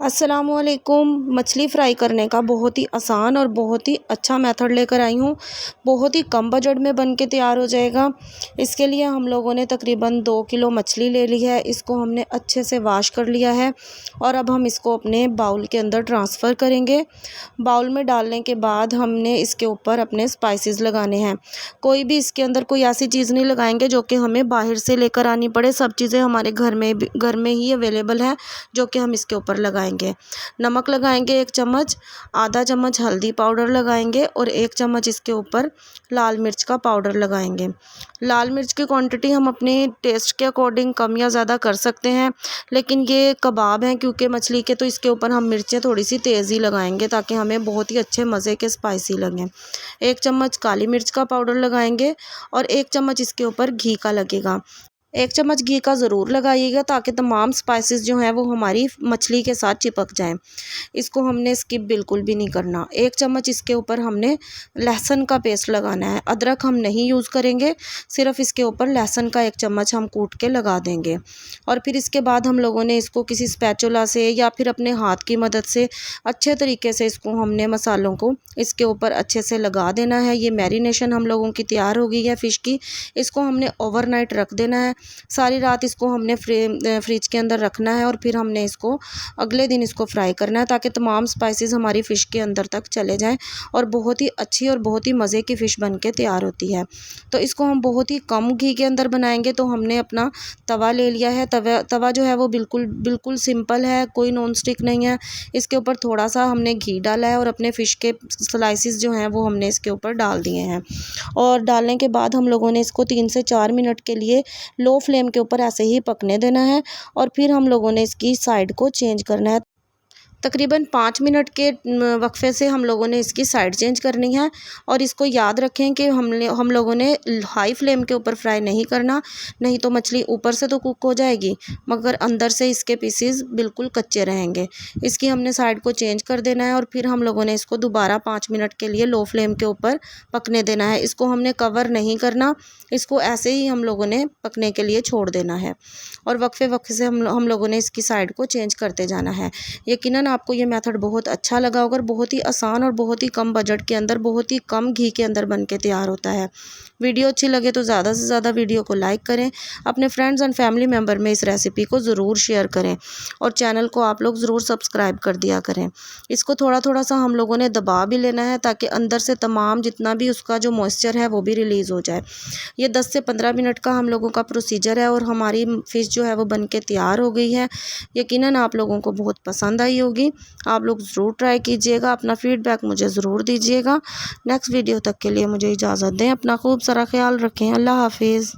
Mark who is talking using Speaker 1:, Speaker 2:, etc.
Speaker 1: अस्सलामुअलैकुम। मछली फ़्राई करने का बहुत ही आसान और बहुत ही अच्छा मेथड लेकर आई हूँ। बहुत ही कम बजट में बन के तैयार हो जाएगा। इसके लिए हम लोगों ने तकरीबन 2 किलो मछली ले ली है। इसको हमने अच्छे से वॉश कर लिया है और अब हम इसको अपने बाउल के अंदर ट्रांसफ़र करेंगे। बाउल में डालने के बाद हमने इसके ऊपर अपने स्पाइसेस लगाने हैं। कोई भी इसके अंदर कोई ऐसी चीज़ नहीं लगाएंगे जो कि हमें बाहर से लेकर आनी पड़े। सब चीज़ें हमारे घर में ही अवेलेबल है जो कि हम इसके ऊपर लगाएंगे। नमक लगाएंगे 1 चम्मच, आधा चम्मच हल्दी पाउडर लगाएंगे और 1 चम्मच इसके ऊपर लाल मिर्च का पाउडर लगाएंगे। लाल मिर्च की क्वांटिटी हम अपने टेस्ट के अकॉर्डिंग कम या ज़्यादा कर सकते हैं, लेकिन ये कबाब हैं क्योंकि मछली के, तो इसके ऊपर हम मिर्चें थोड़ी सी तेज़ ही लगाएंगे ताकि हमें बहुत ही अच्छे मज़े के स्पाइसी लगें। 1 चम्मच काली मिर्च का पाउडर लगाएंगे और 1 चम्मच इसके ऊपर घी का लगेगा। 1 चम्मच घी का ज़रूर लगाइएगा ताकि तमाम स्पाइसेस जो हैं वो हमारी मछली के साथ चिपक जाएं। इसको हमने स्किप बिल्कुल भी नहीं करना। 1 चम्मच इसके ऊपर हमने लहसुन का पेस्ट लगाना है। अदरक हम नहीं यूज़ करेंगे, सिर्फ इसके ऊपर लहसुन का 1 चम्मच हम कूट के लगा देंगे। और फिर इसके बाद हम लोगों ने इसको किसी स्पैचुला से या फिर अपने हाथ की मदद से अच्छे तरीके से इसको हमने मसालों को इसके ऊपर अच्छे से लगा देना है। ये मैरिनेशन हम लोगों की तैयार हो गई है फ़िश की। इसको हमने ओवरनाइट रख देना है। सारी रात इसको हमने फ्रिज के अंदर रखना है और फिर हमने इसको अगले दिन इसको फ्राई करना है ताकि तमाम स्पाइसेस हमारी फ़िश के अंदर तक चले जाएं और बहुत ही अच्छी और बहुत ही मज़े की फ़िश बन के तैयार होती है। तो इसको हम बहुत ही कम घी के अंदर बनाएंगे। तो हमने अपना तवा ले लिया है। तवा जो है वो बिल्कुल सिंपल है, कोई नॉन स्टिक नहीं है। इसके ऊपर थोड़ा सा हमने घी डाला है और अपने फ़िश के स्लाइसिस जो हैं वो हमने इसके ऊपर डाल दिए हैं। और डालने के बाद हम लोगों ने इसको 3 से 4 मिनट के लिए लो फ्लेम के ऊपर ऐसे ही पकने देना है और फिर हम लोगों ने इसकी साइड को चेंज करना है। तकरीबन 5 मिनट के वक्फे से हम लोगों ने इसकी साइड चेंज करनी है। और इसको याद रखें कि हम लोगों ने हाई फ्लेम के ऊपर फ्राई नहीं करना, नहीं तो मछली ऊपर से तो कुक हो जाएगी मगर अंदर से इसके पीसेस बिल्कुल कच्चे रहेंगे। इसकी हमने साइड को चेंज कर देना है और फिर हम लोगों ने इसको दोबारा 5 मिनट के लिए लो फ्लेम के ऊपर पकने देना है। इसको हमने कवर नहीं करना, इसको ऐसे ही हम लोगों ने पकने के लिए छोड़ देना है और वक्फे से हम लोगों ने इसकी साइड को चेंज करते जाना है। यकीनन आपको ये मेथड बहुत अच्छा लगा होगा। बहुत ही आसान और बहुत ही कम बजट के अंदर, बहुत ही कम घी के अंदर बन के तैयार होता है। वीडियो अच्छी लगे तो ज़्यादा से ज़्यादा वीडियो को लाइक करें, अपने फ्रेंड्स एंड फैमिली मेम्बर में इस रेसिपी को ज़रूर शेयर करें और चैनल को आप लोग ज़रूर सब्सक्राइब कर दिया करें। इसको थोड़ा थोड़ा सा हम लोगों ने दबा भी लेना है ताकि अंदर से तमाम जितना भी उसका जो मॉइस्चर है वो भी रिलीज़ हो जाए। ये 10 से 15 मिनट का हम लोगों का प्रोसीजर है और हमारी फ़िश जो है वो बन के तैयार हो गई है। यकीनन आप लोगों को बहुत पसंद आई होगी। आप लोग ज़रूर ट्राई कीजिएगा, अपना फ़ीडबैक मुझे ज़रूर दीजिएगा। नेक्स्ट वीडियो तक के लिए मुझे इजाज़त दें। अपना खूब सारा ख्याल रखें। अल्लाह हाफिज़।